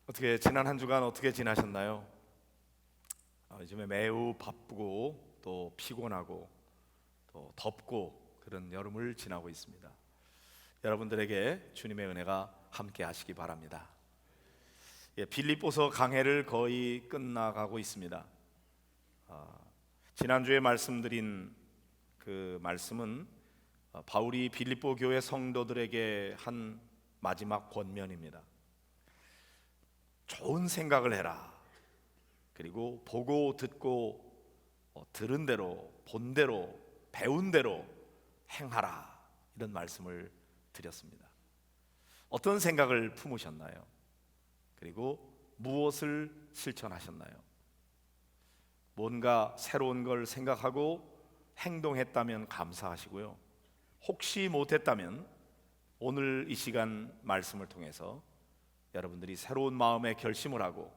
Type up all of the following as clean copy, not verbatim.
어떻게 지난 한 주간 어떻게 지나셨나요? 요즘에 매우 바쁘고 또 피곤하고 또 덥고 그런 여름을 지나고 있습니다. 여러분들에게 주님의 은혜가 함께 하시기 바랍니다. 빌립보서 강해를 거의 끝나가고 있습니다. 지난주에 말씀드린 그 말씀은 바울이 빌립보 교회 성도들에게 한 마지막 권면입니다. 좋은 생각을 해라. 그리고 보고 듣고 들은 대로, 본 대로, 배운 대로 행하라. 이런 말씀을 드렸습니다. 어떤 생각을 품으셨나요? 그리고 무엇을 실천하셨나요? 뭔가 새로운 걸 생각하고 행동했다면 감사하시고요. 혹시 못했다면 오늘 이 시간 말씀을 통해서 여러분들이 새로운 마음의 결심을 하고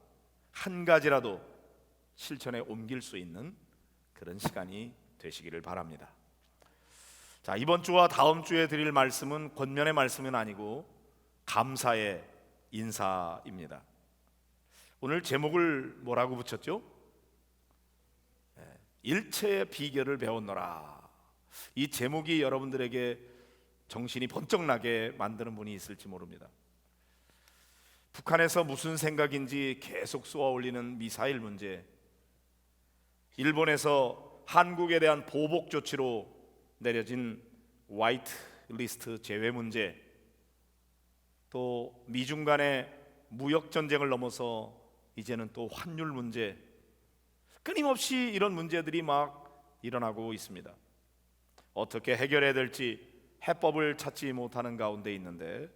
한 가지라도 실천에 옮길 수 있는 그런 시간이 되시기를 바랍니다. 자, 이번 주와 다음 주에 드릴 말씀은 권면의 말씀은 아니고 감사의 인사입니다. 오늘 제목을 뭐라고 붙였죠? 일체의 비결을 배웠노라. 이 제목이 여러분들에게 정신이 번쩍 나게 만드는 분이 있을지 모릅니다. 북한에서 무슨 생각인지 계속 쏘아 올리는 미사일 문제, 일본에서 한국에 대한 보복 조치로 내려진 화이트 리스트 제외 문제, 또 미중 간의 무역 전쟁을 넘어서 이제는 또 환율 문제, 끊임없이 이런 문제들이 막 일어나고 있습니다. 어떻게 해결해야 될지 해법을 찾지 못하는 가운데 있는데,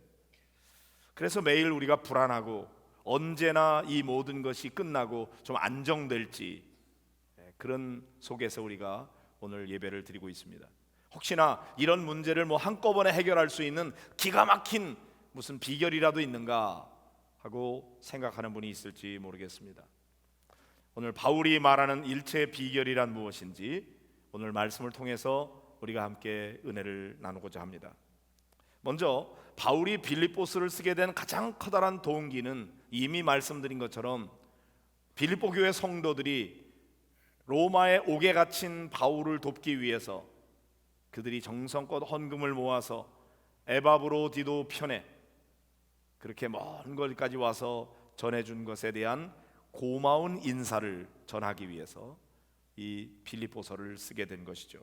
그래서 매일 우리가 불안하고 언제나 이 모든 것이 끝나고 좀 안정될지 그런 속에서 우리가 오늘 예배를 드리고 있습니다. 혹시나 이런 문제를 한꺼번에 해결할 수 있는 기가 막힌 무슨 비결이라도 있는가 하고 생각하는 분이 있을지 모르겠습니다. 오늘 바울이 말하는 일체의 비결이란 무엇인지 오늘 말씀을 통해서 우리가 함께 은혜를 나누고자 합니다. 먼저 바울이 빌립보서를 쓰게 된 가장 커다란 동기는 이미 말씀드린 것처럼 빌립보 교회 성도들이 로마에 옥에 갇힌 바울을 돕기 위해서 그들이 정성껏 헌금을 모아서 에바브로디도 편에 그렇게 먼 거리까지 와서 전해준 것에 대한 고마운 인사를 전하기 위해서 이 빌립보서를 쓰게 된 것이죠.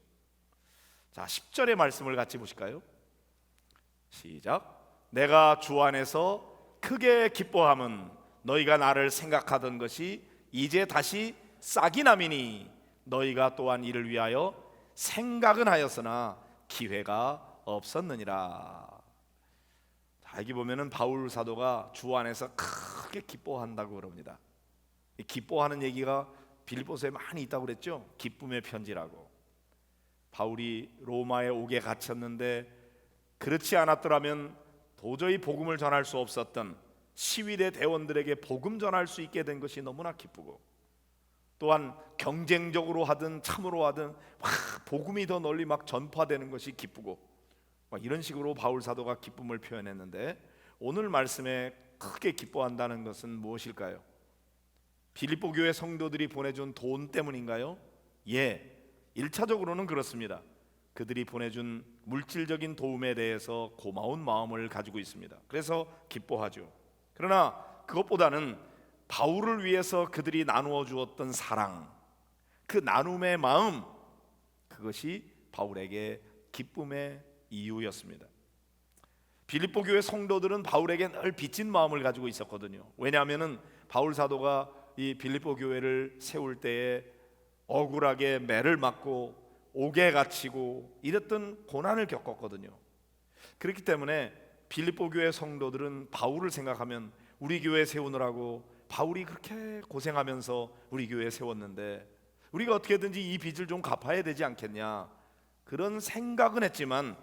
자, 10절의 말씀을 같이 보실까요? 시작. 내가 주 안에서 크게 기뻐함은 너희가 나를 생각하던 것이 이제 다시 싹이 남이니 너희가 또한 이를 위하여 생각은 하였으나 기회가 없었느니라. 자, 여기 보면은 바울 사도가 주 안에서 크게 기뻐한다고 그럽니다. 이 기뻐하는 얘기가 빌립보서에 많이 있다고 그랬죠. 기쁨의 편지라고. 바울이 로마의 옥에 갇혔는데 그렇지 않았더라면 도저히 복음을 전할 수 없었던 시위대 대원들에게 복음 전할 수 있게 된 것이 너무나 기쁘고, 또한 경쟁적으로 하든 참으로 하든 복음이 더 널리 전파되는 것이 기쁘고, 이런 식으로 바울 사도가 기쁨을 표현했는데, 오늘 말씀에 크게 기뻐한다는 것은 무엇일까요? 빌립보 교회 성도들이 보내준 돈 때문인가요? 예, 1차적으로는 그렇습니다. 그들이 보내준 물질적인 도움에 대해서 고마운 마음을 가지고 있습니다. 그래서 기뻐하죠. 그러나 그것보다는 바울을 위해서 그들이 나누어 주었던 사랑, 그 나눔의 마음, 그것이 바울에게 기쁨의 이유였습니다. 빌립보 교회 성도들은 바울에게 늘 빚진 마음을 가지고 있었거든요. 왜냐하면 바울 사도가 이 빌립보 교회를 세울 때에 억울하게 매를 맞고 옥에 갇히고 이랬던 고난을 겪었거든요. 그렇기 때문에 빌립보 교회 성도들은 바울을 생각하면 우리 교회 세우느라고 바울이 그렇게 고생하면서 우리 교회 세웠는데 우리가 어떻게든지 이 빚을 좀 갚아야 되지 않겠냐, 그런 생각은 했지만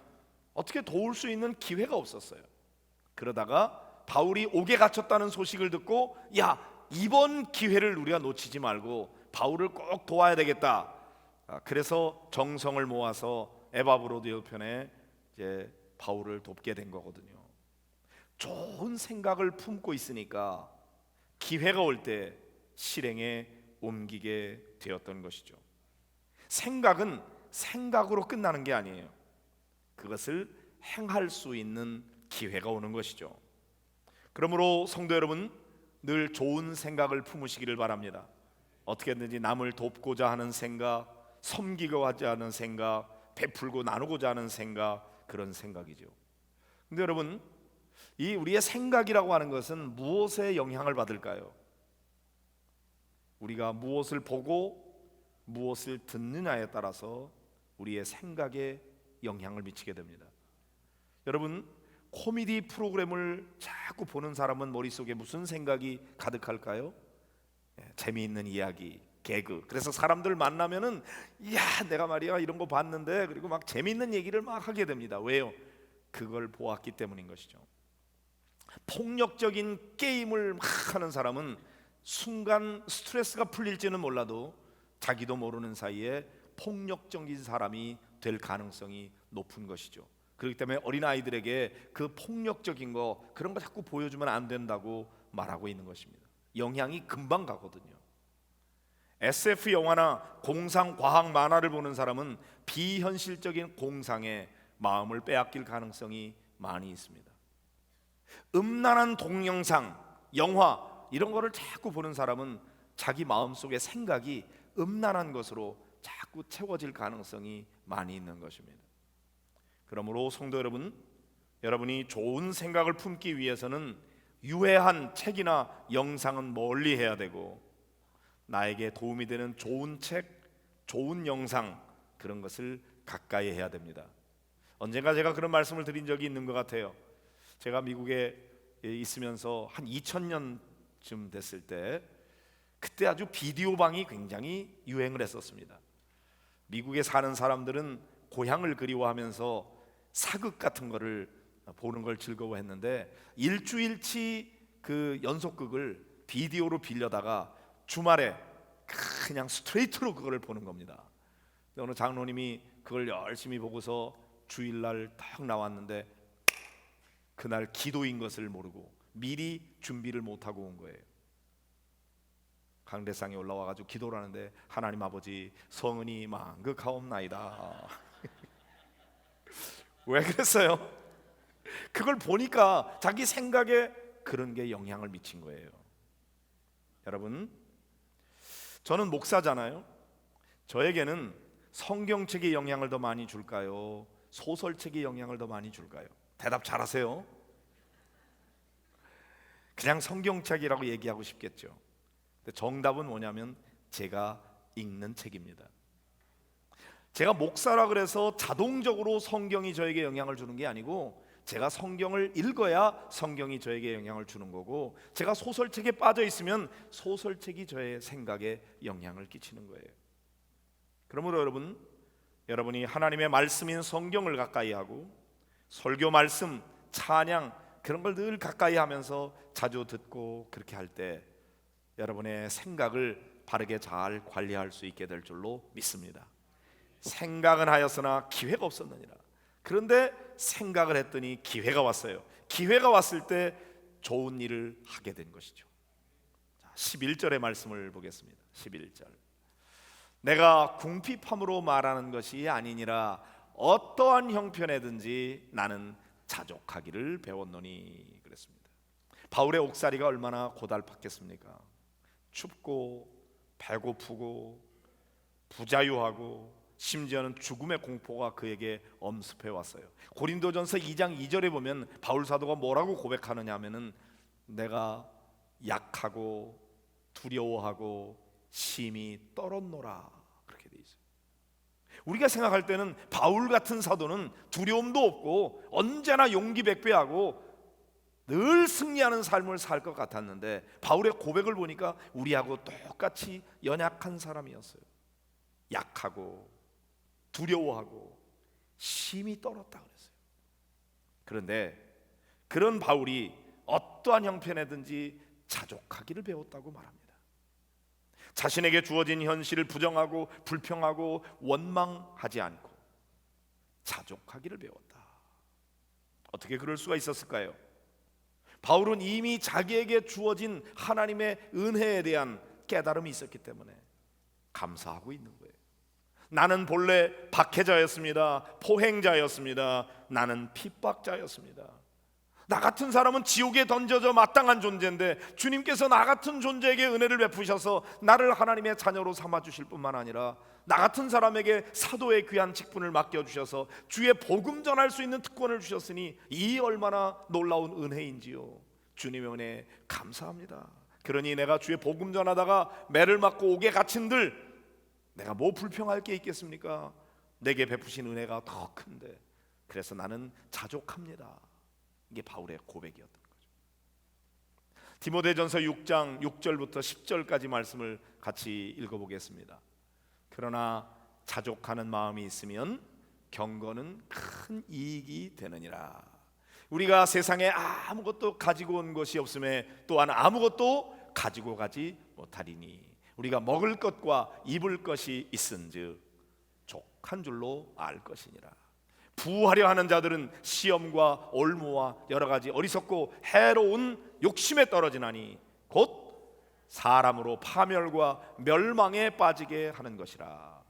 어떻게 도울 수 있는 기회가 없었어요. 그러다가 바울이 옥에 갇혔다는 소식을 듣고, 야, 이번 기회를 우리가 놓치지 말고 바울을 꼭 도와야 되겠다. 그래서 정성을 모아서 에바브로디오 편에 이제 바울을 돕게 된 거거든요. 좋은 생각을 품고 있으니까 기회가 올 때 실행에 옮기게 되었던 것이죠. 생각은 생각으로 끝나는 게 아니에요. 그것을 행할 수 있는 기회가 오는 것이죠. 그러므로 성도 여러분, 늘 좋은 생각을 품으시기를 바랍니다. 어떻게든지 남을 돕고자 하는 생각, 섬기고자 하는 생각, 베풀고 나누고자 하는 생각, 그런 생각이죠. 근데 여러분, 이 우리의 생각이라고 하는 것은 무엇에 영향을 받을까요? 우리가 무엇을 보고 무엇을 듣느냐에 따라서 우리의 생각에 영향을 미치게 됩니다. 여러분, 코미디 프로그램을 자꾸 보는 사람은 머릿속에 무슨 생각이 가득할까요? 재미있는 이야기, 개그. 그래서 사람들 만나면은 야, 내가 말이야 이런 거 봤는데, 그리고 막 재미있는 얘기를 막 하게 됩니다. 왜요? 그걸 보았기 때문인 것이죠. 폭력적인 게임을 막 하는 사람은 순간 스트레스가 풀릴지는 몰라도 자기도 모르는 사이에 폭력적인 사람이 될 가능성이 높은 것이죠. 그렇기 때문에 어린아이들에게 그 폭력적인 거, 그런 거 자꾸 보여주면 안 된다고 말하고 있는 것입니다. 영향이 금방 가거든요. SF 영화나 공상 과학 만화를 보는 사람은 비현실적인 공상에 마음을 빼앗길 가능성이 많이 있습니다. 음란한 동영상, 영화 이런 거를 자꾸 보는 사람은 자기 마음속의 생각이 음란한 것으로 자꾸 채워질 가능성이 많이 있는 것입니다. 그러므로 성도 여러분, 여러분이 좋은 생각을 품기 위해서는 유해한 책이나 영상은 멀리 해야 되고, 나에게 도움이 되는 좋은 책, 좋은 영상, 그런 것을 가까이 해야 됩니다. 언젠가 제가 그런 말씀을 드린 적이 있는 것 같아요. 제가 미국에 있으면서 한 2000년쯤 됐을 때, 그때 아주 비디오 방이 굉장히 유행을 했었습니다. 미국에 사는 사람들은 고향을 그리워하면서 사극 같은 거를 보는 걸 즐거워했는데, 일주일치 그 연속극을 비디오로 빌려다가 주말에 그냥 스트레이트로 그거를 보는 겁니다. 어느 장로님이 그걸 열심히 보고서 주일날 딱 나왔는데, 그날 기도인 것을 모르고 미리 준비를 못하고 온 거예요. 강대상에 올라와가지고 기도를 하는데, 하나님 아버지, 성은이 만극하옵나이다. 왜 그랬어요? 그걸 보니까 자기 생각에 그런 게 영향을 미친 거예요. 여러분, 저는 목사잖아요. 저에게는 성경책이 영향을 더 많이 줄까요? 소설책이 영향을 더 많이 줄까요? 대답 잘하세요. 그냥 성경책이라고 얘기하고 싶겠죠. 근데 정답은 뭐냐면 제가 읽는 책입니다. 제가 목사라 그래서 자동적으로 성경이 저에게 영향을 주는 게 아니고, 제가 성경을 읽어야 성경이 저에게 영향을 주는 거고, 제가 소설책에 빠져 있으면 소설책이 저의 생각에 영향을 끼치는 거예요. 그러므로 여러분이 하나님의 말씀인 성경을 가까이 하고, 설교 말씀, 찬양 그런 걸 늘 가까이 하면서 자주 듣고, 그렇게 할 때 여러분의 생각을 바르게 잘 관리할 수 있게 될 줄로 믿습니다. 생각은 하였으나 기회가 없었느니라. 그런데 생각을 했더니 기회가 왔어요. 기회가 왔을 때 좋은 일을 하게 된 것이죠. 11절의 말씀을 보겠습니다. 11절. 내가 궁핍함으로 말하는 것이 아니니라. 어떠한 형편에든지 나는 자족하기를 배웠노니. 그랬습니다. 바울의 옥살이가 얼마나 고달팠겠습니까? 춥고 배고프고 부자유하고, 심지어는 죽음의 공포가 그에게 엄습해 왔어요. 고린도전서 2장 2절에 보면 바울 사도가 뭐라고 고백하느냐 하면은, 내가 약하고 두려워하고 심히 떨었노라, 그렇게 돼 있어요. 우리가 생각할 때는 바울 같은 사도는 두려움도 없고 언제나 용기 백배하고 늘 승리하는 삶을 살 것 같았는데, 바울의 고백을 보니까 우리하고 똑같이 연약한 사람이었어요. 약하고 두려워하고 심히 떨었다 그랬어요. 그런데 그런 바울이 어떠한 형편에든지 자족하기를 배웠다고 말합니다. 자신에게 주어진 현실을 부정하고 불평하고 원망하지 않고 자족하기를 배웠다. 어떻게 그럴 수가 있었을까요? 바울은 이미 자기에게 주어진 하나님의 은혜에 대한 깨달음이 있었기 때문에 감사하고 있는 거예요. 나는 본래 박해자였습니다. 포행자였습니다. 나는 핍박자였습니다. 나 같은 사람은 지옥에 던져져 마땅한 존재인데 주님께서 나 같은 존재에게 은혜를 베푸셔서 나를 하나님의 자녀로 삼아주실 뿐만 아니라 나 같은 사람에게 사도의 귀한 직분을 맡겨주셔서 주의 복음 전할 수 있는 특권을 주셨으니 이 얼마나 놀라운 은혜인지요. 주님의 은혜에 감사합니다. 그러니 내가 주의 복음 전하다가 매를 맞고 옥에 갇힌들 내가 뭐 불평할 게 있겠습니까? 내게 베푸신 은혜가 더 큰데 그래서 나는 자족합니다. 이게 바울의 고백이었던 거죠. 디모데전서 6장 6절부터 10절까지 말씀을 같이 읽어보겠습니다. 그러나 자족하는 마음이 있으면 경건은 큰 이익이 되느니라. 우리가 세상에 아무것도 가지고 온 것이 없음에 또한 아무것도 가지고 가지 못하리니 우리가 먹을 것과 입을 것이 있은즉 족한 줄로 알 것이니라. 부하려 하는 자들은 시험과 올무와 여러 가지 어리석고 해로운 욕심에 떨어지나니 곧 사람으로 파멸과 멸망에 빠지게 하는 것이라.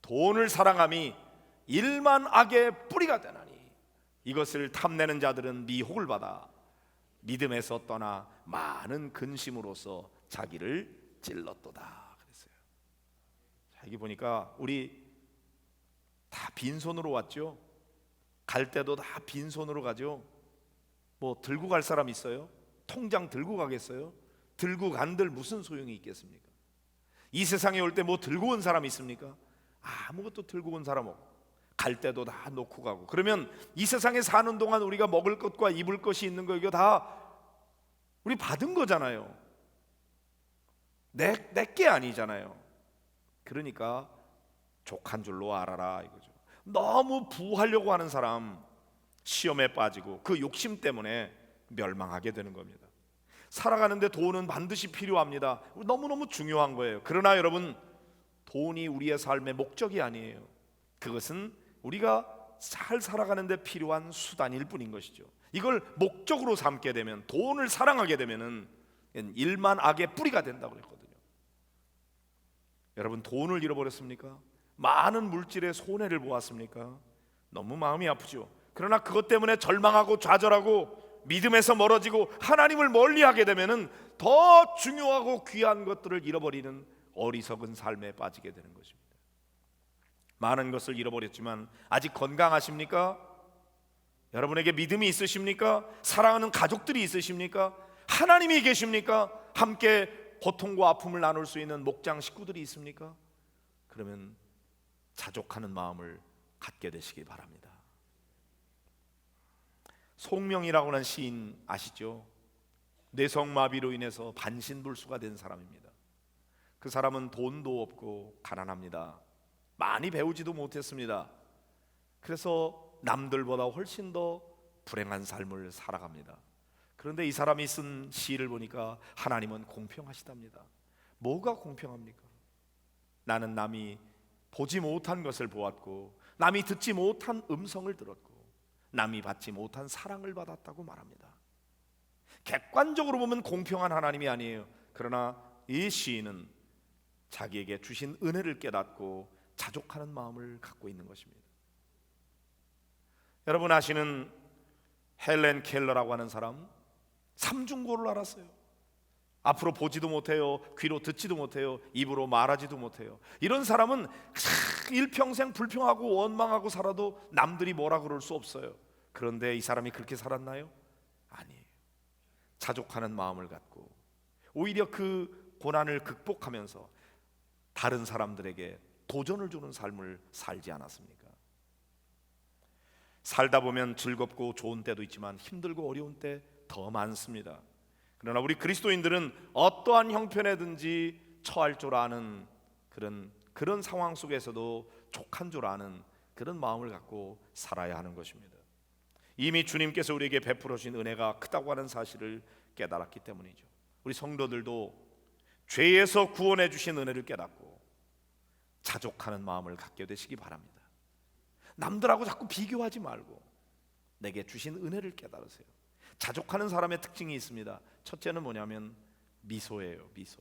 돈을 사랑함이 일만 악의 뿌리가 되나니 이것을 탐내는 자들은 미혹을 받아 믿음에서 떠나 많은 근심으로써 자기를 찔렀도다 그랬어요. 자, 여기 보니까 우리 다 빈손으로 왔죠. 갈 때도 다 빈손으로 가죠. 뭐 들고 갈 사람 있어요? 통장 들고 가겠어요? 들고 간들 무슨 소용이 있겠습니까? 이 세상에 올 때 뭐 들고 온 사람 있습니까? 아무것도 들고 온 사람 없고 갈 때도 다 놓고 가고. 그러면 이 세상에 사는 동안 우리가 먹을 것과 입을 것이 있는 거 이거 다 우리 받은 거잖아요. 내게 아니잖아요. 그러니까 족한 줄로 알아라 이거죠. 너무 부하려고 하는 사람 시험에 빠지고 그 욕심 때문에 멸망하게 되는 겁니다. 살아가는데 돈은 반드시 필요합니다. 너무너무 중요한 거예요. 그러나 여러분, 돈이 우리의 삶의 목적이 아니에요. 그것은 우리가 잘 살아가는데 필요한 수단일 뿐인 것이죠. 이걸 목적으로 삼게 되면, 돈을 사랑하게 되면은 일만 악의 뿌리가 된다고 그랬거든요. 여러분, 돈을 잃어버렸습니까? 많은 물질의 손해를 보았습니까? 너무 마음이 아프죠. 그러나 그것 때문에 절망하고 좌절하고 믿음에서 멀어지고 하나님을 멀리하게 되면은 더 중요하고 귀한 것들을 잃어버리는 어리석은 삶에 빠지게 되는 것입니다. 많은 것을 잃어버렸지만 아직 건강하십니까? 여러분에게 믿음이 있으십니까? 사랑하는 가족들이 있으십니까? 하나님이 계십니까? 함께 고통과 아픔을 나눌 수 있는 목장 식구들이 있습니까? 그러면 자족하는 마음을 갖게 되시기 바랍니다. 송명이라고 하는 시인 아시죠? 뇌성마비로 인해서 반신불수가 된 사람입니다. 그 사람은 돈도 없고 가난합니다. 많이 배우지도 못했습니다. 그래서 남들보다 훨씬 더 불행한 삶을 살아갑니다. 그런데 이 사람이 쓴 시를 보니까 하나님은 공평하시답니다. 뭐가 공평합니까? 나는 남이 보지 못한 것을 보았고 남이 듣지 못한 음성을 들었고 남이 받지 못한 사랑을 받았다고 말합니다. 객관적으로 보면 공평한 하나님이 아니에요. 그러나 이 시인은 자기에게 주신 은혜를 깨닫고 자족하는 마음을 갖고 있는 것입니다. 여러분 아시는 헬렌 켈러라고 하는 사람, 삼중고를 알았어요. 앞으로 보지도 못해요. 귀로 듣지도 못해요. 입으로 말하지도 못해요. 이런 사람은 일평생 불평하고 원망하고 살아도 남들이 뭐라 그럴 수 없어요. 그런데 이 사람이 그렇게 살았나요? 아니에요. 자족하는 마음을 갖고 오히려 그 고난을 극복하면서 다른 사람들에게 도전을 주는 삶을 살지 않았습니까? 살다 보면 즐겁고 좋은 때도 있지만 힘들고 어려운 때 더 많습니다. 그러나 우리 그리스도인들은 어떠한 형편에든지 처할 줄 아는 그런 상황 속에서도 족한 줄 아는 그런 마음을 갖고 살아야 하는 것입니다. 이미 주님께서 우리에게 베풀어 주신 은혜가 크다고 하는 사실을 깨달았기 때문이죠. 우리 성도들도 죄에서 구원해 주신 은혜를 깨닫고 자족하는 마음을 갖게 되시기 바랍니다. 남들하고 자꾸 비교하지 말고 내게 주신 은혜를 깨달으세요. 자족하는 사람의 특징이 있습니다. 첫째는 뭐냐면 미소예요. 미소.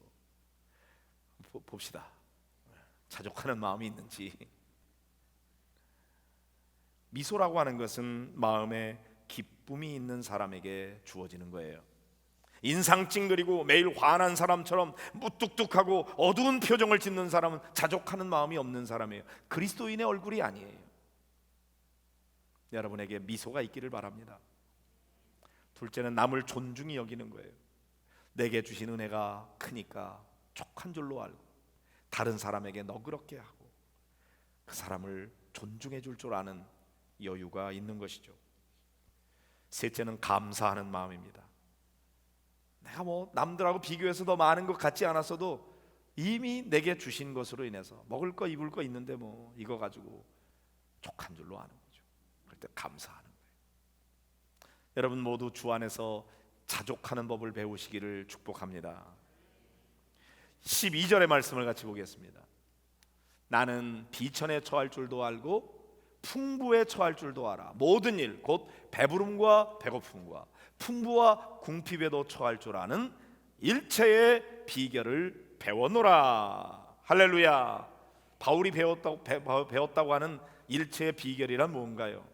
봅시다. 자족하는 마음이 있는지. 미소라고 하는 것은 마음에 기쁨이 있는 사람에게 주어지는 거예요. 인상 찡그리고 매일 화난 사람처럼 무뚝뚝하고 어두운 표정을 짓는 사람은 자족하는 마음이 없는 사람이에요. 그리스도인의 얼굴이 아니에요. 여러분에게 미소가 있기를 바랍니다. 둘째는 남을 존중히 여기는 거예요. 내게 주신 은혜가 크니까 족한 줄로 알고 다른 사람에게 너그럽게 하고 그 사람을 존중해 줄 줄 아는 여유가 있는 것이죠. 셋째는 감사하는 마음입니다. 내가 남들하고 비교해서 더 많은 것 같지 않았어도 이미 내게 주신 것으로 인해서 먹을 거 입을 거 있는데 이거 가지고 족한 줄로 아는 거죠. 그럴 때 감사하는 거예요. 여러분 모두 주 안에서 자족하는 법을 배우시기를 축복합니다. 12절의 말씀을 같이 보겠습니다. 나는 비천에 처할 줄도 알고 풍부에 처할 줄도 알아. 모든 일 곧 배부름과 배고픔과 풍부와 궁핍에도 처할 줄 아는 일체의 비결을 배워노라. 할렐루야. 바울이 배웠다고 하는 일체의 비결이란 뭔가요?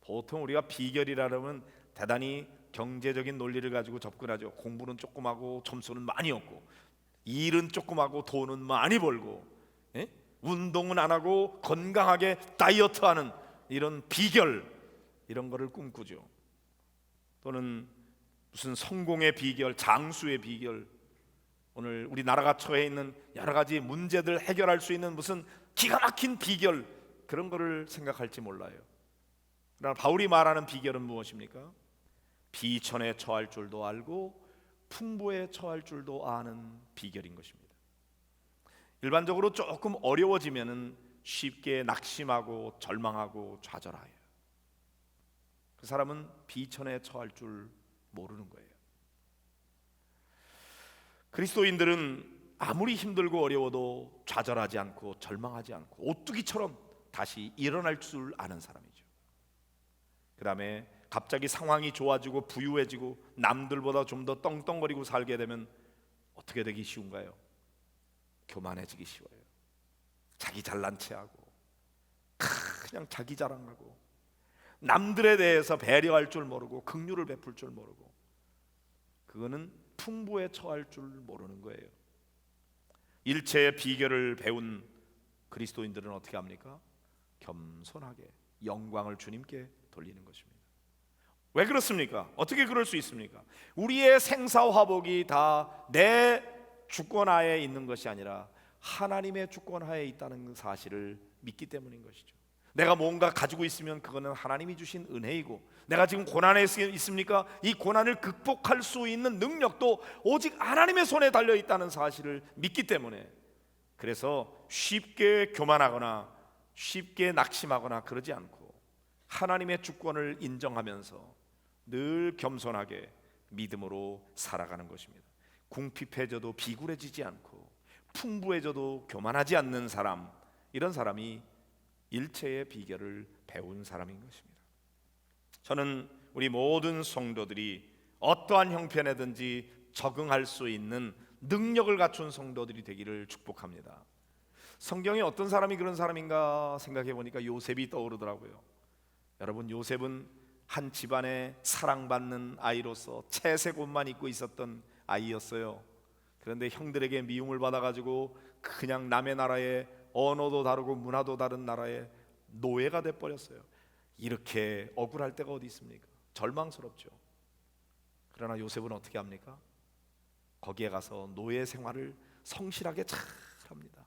보통 우리가 비결이라면 대단히 경제적인 논리를 가지고 접근하죠. 공부는 조금 하고 점수는 많이 얻고 일은 조금 하고 돈은 많이 벌고 운동은 안 하고 건강하게 다이어트하는 이런 비결, 이런 거를 꿈꾸죠. 또는 무슨 성공의 비결, 장수의 비결, 오늘 우리나라가 처해 있는 여러 가지 문제들 해결할 수 있는 무슨 기가 막힌 비결, 그런 거를 생각할지 몰라요. 그러나 바울이 말하는 비결은 무엇입니까? 비천에 처할 줄도 알고 풍부에 처할 줄도 아는 비결인 것입니다. 일반적으로 조금 어려워지면은 쉽게 낙심하고 절망하고 좌절해요. 그 사람은 비천에 처할 줄 모르는 거예요. 그리스도인들은 아무리 힘들고 어려워도 좌절하지 않고 절망하지 않고 오뚜기처럼 다시 일어날 줄 아는 사람이죠. 그 다음에 갑자기 상황이 좋아지고 부유해지고 남들보다 좀 더 떵떵거리고 살게 되면 어떻게 되기 쉬운가요? 교만해지기 쉬워요. 자기 잘난 체하고 그냥 자기 자랑하고 남들에 대해서 배려할 줄 모르고 긍휼을 베풀 줄 모르고, 그거는 풍부에 처할 줄 모르는 거예요. 일체의 비결을 배운 그리스도인들은 어떻게 합니까? 겸손하게 영광을 주님께 돌리는 것입니다. 왜 그렇습니까? 어떻게 그럴 수 있습니까? 우리의 생사화복이 다 내 주권하에 있는 것이 아니라 하나님의 주권하에 있다는 사실을 믿기 때문인 것이죠. 내가 뭔가 가지고 있으면 그거는 하나님이 주신 은혜이고, 내가 지금 고난에 있습니까? 이 고난을 극복할 수 있는 능력도 오직 하나님의 손에 달려 있다는 사실을 믿기 때문에, 그래서 쉽게 교만하거나 쉽게 낙심하거나 그러지 않고 하나님의 주권을 인정하면서 늘 겸손하게 믿음으로 살아가는 것입니다. 궁핍해져도 비굴해지지 않고 풍부해져도 교만하지 않는 사람, 이런 사람이 일체의 비결을 배운 사람인 것입니다. 저는 우리 모든 성도들이 어떠한 형편에든지 적응할 수 있는 능력을 갖춘 성도들이 되기를 축복합니다. 성경에 어떤 사람이 그런 사람인가 생각해 보니까 요셉이 떠오르더라고요. 여러분, 요셉은 한 집안에 사랑받는 아이로서 채색 옷만 입고 있었던 아이였어요. 그런데 형들에게 미움을 받아가지고 그냥 남의 나라에, 언어도 다르고 문화도 다른 나라에 노예가 돼버렸어요. 이렇게 억울할 때가 어디 있습니까? 절망스럽죠. 그러나 요셉은 어떻게 합니까? 거기에 가서 노예 생활을 성실하게 잘 합니다.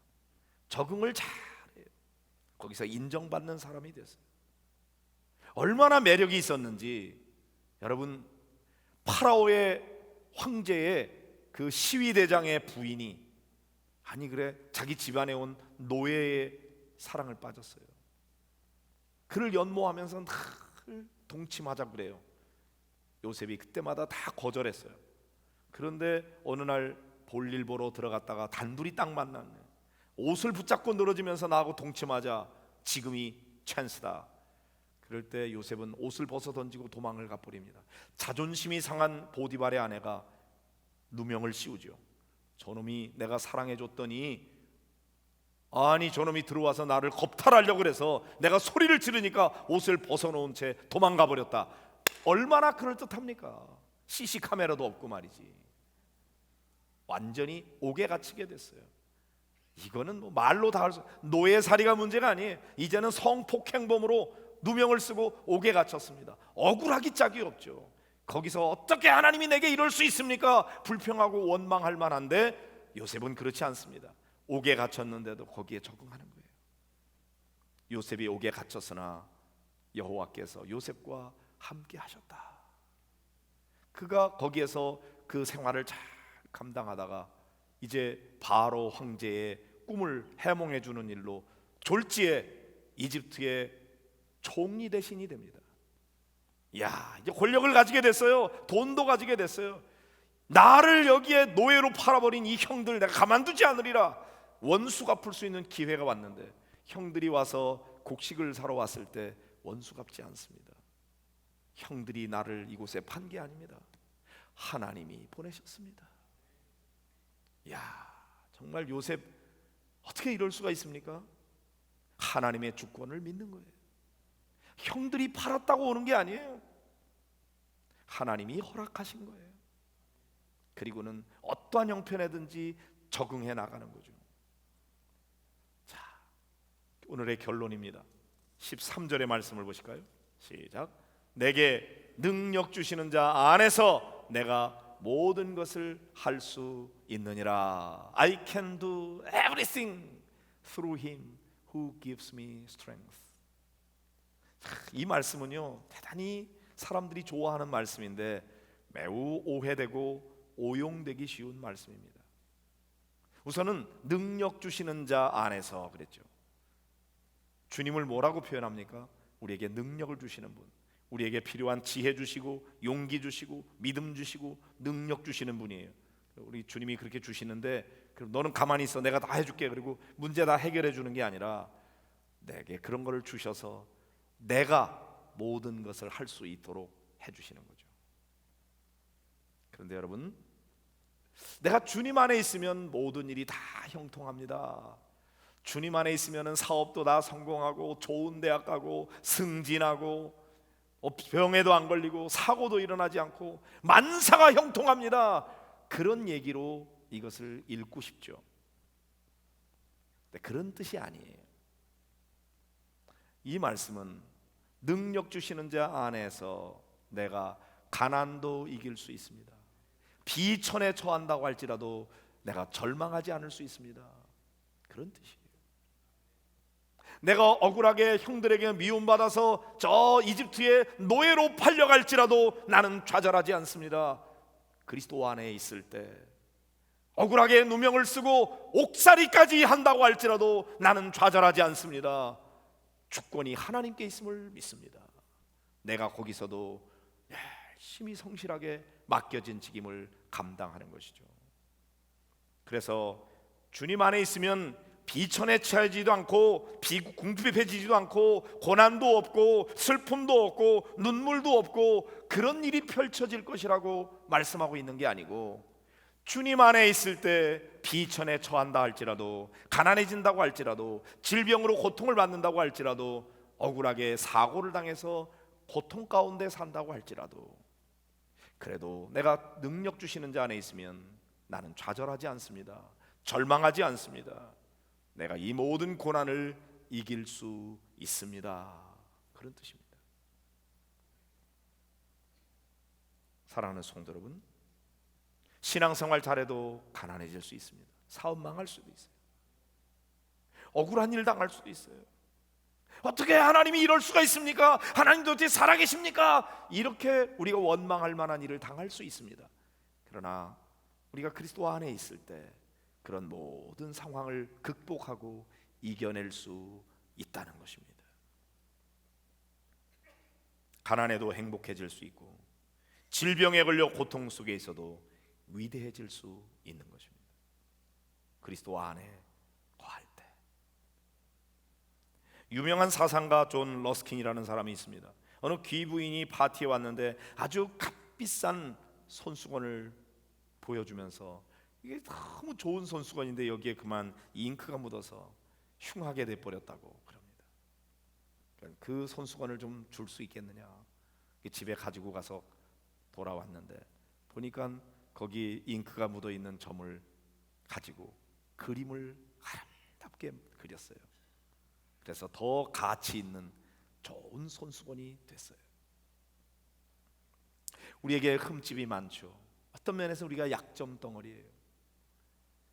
적응을 잘해요. 거기서 인정받는 사람이 됐어요. 얼마나 매력이 있었는지, 여러분, 파라오의 황제의 그 시위대장의 부인이, 아니 그래, 자기 집안에 온 노예의 사랑을 빠졌어요. 그를 연모하면서 늘 동침하자 그래요. 요셉이 그때마다 다 거절했어요. 그런데 어느 날 볼일 보러 들어갔다가 단둘이 딱 만났네. 옷을 붙잡고 늘어지면서 나하고 동침하자, 지금이 찬스다. 그럴 때 요셉은 옷을 벗어 던지고 도망을 가버립니다. 자존심이 상한 보디발의 아내가 누명을 씌우죠. 저놈이 내가 사랑해줬더니 아니 저놈이 들어와서 나를 겁탈하려고 그래서 내가 소리를 지르니까 옷을 벗어놓은 채 도망가 버렸다. 얼마나 그럴듯합니까? CC 카메라도 없고 말이지. 완전히 옥에 갇히게 됐어요. 이거는 뭐 말로 다 할 수, 노예살이가 문제가 아니에요. 이제는 성폭행범으로 누명을 쓰고 옥에 갇혔습니다. 억울하기 짝이 없죠. 거기서 어떻게 하나님이 내게 이럴 수 있습니까? 불평하고 원망할 만한데 요셉은 그렇지 않습니다. 옥에 갇혔는데도 거기에 적응하는 거예요. 요셉이 옥에 갇혔으나 여호와께서 요셉과 함께 하셨다. 그가 거기에서 그 생활을 잘 감당하다가 이제 바로 황제의 꿈을 해몽해 주는 일로 졸지에 이집트의 총리 대신이 됩니다. 야, 이제 권력을 가지게 됐어요. 돈도 가지게 됐어요. 나를 여기에 노예로 팔아버린 이 형들 내가 가만두지 않으리라. 원수 갚을 수 있는 기회가 왔는데 형들이 와서 곡식을 사러 왔을 때 원수 갚지 않습니다. 형들이 나를 이곳에 판 게 아닙니다. 하나님이 보내셨습니다. 야, 정말 요셉 어떻게 이럴 수가 있습니까? 하나님의 주권을 믿는 거예요. 형들이 팔았다고 오는 게 아니에요. 하나님이 허락하신 거예요. 그리고는 어떠한 형편에든지 적응해 나가는 거죠. 자, 오늘의 결론입니다. 13절의 말씀을 보실까요? 시작. 내게 능력 주시는 자 안에서 내가 모든 것을 할 수 있느니라. I can do everything through him who gives me strength. 이 말씀은요, 대단히 사람들이 좋아하는 말씀인데 매우 오해되고 오용되기 쉬운 말씀입니다. 우선은 능력 주시는 자 안에서 그랬죠. 주님을 뭐라고 표현합니까? 우리에게 능력을 주시는 분, 우리에게 필요한 지혜 주시고 용기 주시고 믿음 주시고 능력 주시는 분이에요. 우리 주님이 그렇게 주시는데 그럼 너는 가만히 있어, 내가 다 해줄게, 그리고 문제 다 해결해 주는 게 아니라 내게 그런 거를 주셔서 내가 모든 것을 할 수 있도록 해주시는 거죠. 그런데 여러분, 내가 주님 안에 있으면 모든 일이 다 형통합니다. 주님 안에 있으면 사업도 다 성공하고 좋은 대학 가고 승진하고 병에도 안 걸리고 사고도 일어나지 않고 만사가 형통합니다. 그런 얘기로 이것을 읽고 싶죠. 근데 그런 뜻이 아니에요. 이 말씀은 능력 주시는 자 안에서 내가 가난도 이길 수 있습니다. 비천에 처한다고 할지라도 내가 절망하지 않을 수 있습니다. 그런 뜻이에요. 내가 억울하게 형들에게 미움받아서 저 이집트의 노예로 팔려갈지라도 나는 좌절하지 않습니다. 그리스도 안에 있을 때 억울하게 누명을 쓰고 옥살이까지 한다고 할지라도 나는 좌절하지 않습니다. 주권이 하나님께 있음을 믿습니다. 내가 거기서도 열심히 성실하게 맡겨진 책임을 감당하는 것이죠. 그래서 주님 안에 있으면 비천에 처하지도 않고 궁핍해지지도 않고 고난도 없고 슬픔도 없고 눈물도 없고 그런 일이 펼쳐질 것이라고 말씀하고 있는 게 아니고, 주님 안에 있을 때 비천에 처한다 할지라도 가난해진다고 할지라도 질병으로 고통을 받는다고 할지라도 억울하게 사고를 당해서 고통 가운데 산다고 할지라도 그래도 내가 능력 주시는 자 안에 있으면 나는 좌절하지 않습니다. 절망하지 않습니다. 내가 이 모든 고난을 이길 수 있습니다. 그런 뜻입니다. 사랑하는 성도 여러분, 신앙생활 잘해도 가난해질 수 있습니다. 사업 망할 수도 있어요. 억울한 일 당할 수도 있어요. 어떻게 하나님이 이럴 수가 있습니까? 하나님 도대체 살아계십니까? 이렇게 우리가 원망할 만한 일을 당할 수 있습니다. 그러나 우리가 그리스도 안에 있을 때 그런 모든 상황을 극복하고 이겨낼 수 있다는 것입니다. 가난해도 행복해질 수 있고 질병에 걸려 고통 속에 있어도 위대해질 수 있는 것입니다. 그리스도 안에 거할 때. 유명한 사상가 존 러스킨이라는 사람이 있습니다. 어느 귀부인이 파티에 왔는데 아주 값비싼 손수건을 보여주면서 이게 너무 좋은 손수건인데 여기에 그만 잉크가 묻어서 흉하게 돼버렸다고 그럽니다. 그 손수건을 좀 줄 수 있겠느냐, 집에 가지고 가서 돌아왔는데 보니까 거기 잉크가 묻어있는 점을 가지고 그림을 아름답게 그렸어요. 그래서 더 가치 있는 좋은 손수건이 됐어요. 우리에게 흠집이 많죠. 어떤 면에서 우리가 약점 덩어리예요.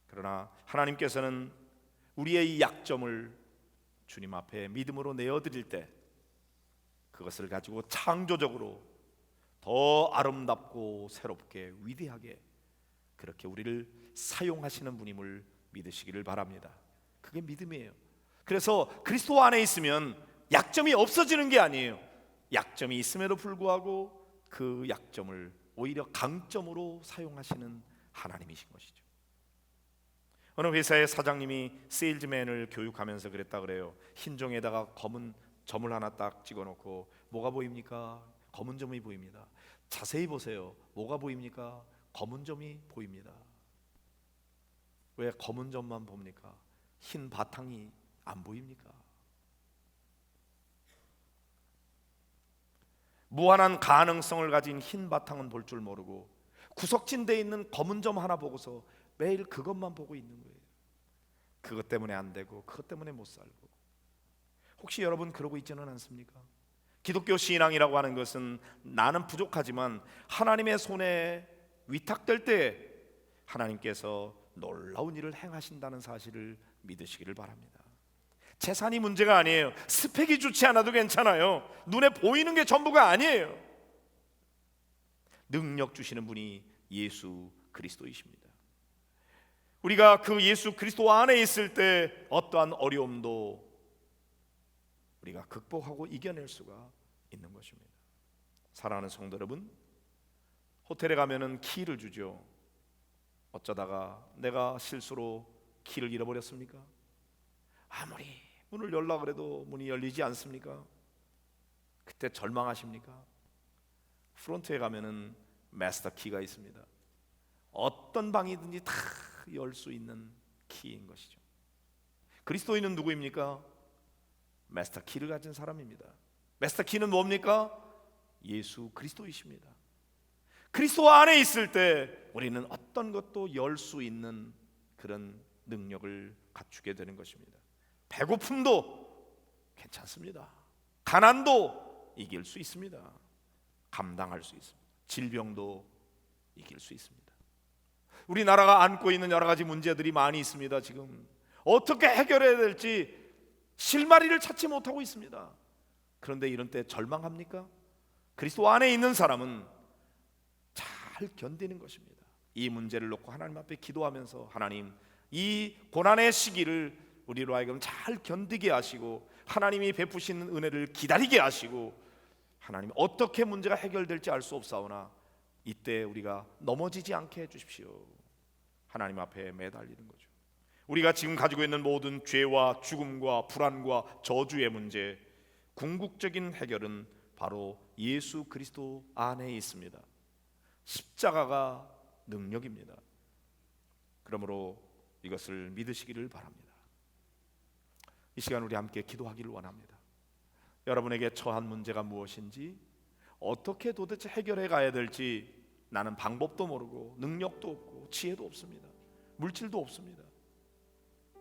그러나 하나님께서는 우리의 이 약점을 주님 앞에 믿음으로 내어드릴 때 그것을 가지고 창조적으로 더 아름답고 새롭게 위대하게 그렇게 우리를 사용하시는 분임을 믿으시기를 바랍니다. 그게 믿음이에요. 그래서 그리스도 안에 있으면 약점이 없어지는 게 아니에요. 약점이 있음에도 불구하고 그 약점을 오히려 강점으로 사용하시는 하나님이신 것이죠. 어느 회사의 사장님이 세일즈맨을 교육하면서 그랬다 그래요. 흰 종에다가 검은 점을 하나 딱 찍어놓고 뭐가 보입니까? 검은 점이 보입니다. 자세히 보세요. 뭐가 보입니까? 검은 점이 보입니다. 왜 검은 점만 봅니까? 흰 바탕이 안 보입니까? 무한한 가능성을 가진 흰 바탕은 볼 줄 모르고 구석진데 있는 검은 점 하나 보고서 매일 그것만 보고 있는 거예요. 그것 때문에 안 되고 그것 때문에 못 살고. 혹시 여러분 그러고 있지는 않습니까? 기독교 신앙이라고 하는 것은 나는 부족하지만 하나님의 손에 위탁될 때 하나님께서 놀라운 일을 행하신다는 사실을 믿으시기를 바랍니다. 재산이 문제가 아니에요. 스펙이 좋지 않아도 괜찮아요. 눈에 보이는 게 전부가 아니에요. 능력 주시는 분이 예수 그리스도이십니다. 우리가 그 예수 그리스도 안에 있을 때 어떠한 어려움도 우리가 극복하고 이겨낼 수가 있는 것입니다. 사랑하는 성도 여러분, 호텔에 가면은 키를 주죠. 어쩌다가 내가 실수로 키를 잃어버렸습니까? 아무리 문을 열라 그래도 문이 열리지 않습니까? 그때 절망하십니까? 프론트에 가면은 마스터 키가 있습니다. 어떤 방이든지 다 열 수 있는 키인 것이죠. 그리스도인은 누구입니까? 마스터 키를 가진 사람입니다. 마스터 키는 뭡니까? 예수 그리스도이십니다. 그리스도 안에 있을 때 우리는 어떤 것도 열 수 있는 그런 능력을 갖추게 되는 것입니다. 배고픔도 괜찮습니다. 가난도 이길 수 있습니다. 감당할 수 있습니다. 질병도 이길 수 있습니다. 우리나라가 안고 있는 여러 가지 문제들이 많이 있습니다. 지금 어떻게 해결해야 될지 실마리를 찾지 못하고 있습니다. 그런데 이런 때 절망합니까? 그리스도 안에 있는 사람은 잘 견디는 것입니다. 이 문제를 놓고 하나님 앞에 기도하면서 하나님, 이 고난의 시기를 우리로 하여금 잘 견디게 하시고 하나님이 베푸시는 은혜를 기다리게 하시고 하나님 어떻게 문제가 해결될지 알 수 없사오나 이때 우리가 넘어지지 않게 해주십시오. 하나님 앞에 매달리는 거죠. 우리가 지금 가지고 있는 모든 죄와 죽음과 불안과 저주의 문제, 궁극적인 해결은 바로 예수 그리스도 안에 있습니다. 십자가가 능력입니다. 그러므로 이것을 믿으시기를 바랍니다. 이 시간 우리 함께 기도하기를 원합니다. 여러분에게 처한 문제가 무엇인지, 어떻게 도대체 해결해 가야 될지 나는 방법도 모르고 능력도 없고 지혜도 없습니다. 물질도 없습니다.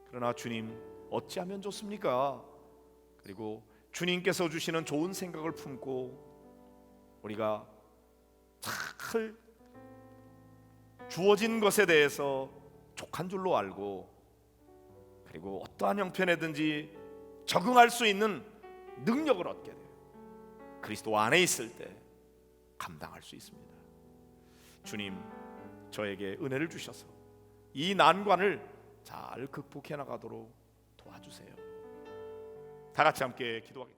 그러나 주님, 어찌하면 좋습니까? 그리고 주님께서 주시는 좋은 생각을 품고 우리가 잘 주어진 것에 대해서 족한 줄로 알고 그리고 어떠한 형편에든지 적응할 수 있는 능력을 얻게 돼요. 그리스도 안에 있을 때 감당할 수 있습니다. 주님, 저에게 은혜를 주셔서 이 난관을 잘 극복해 나가도록 도와주세요. 다 같이 함께 기도하겠습니다.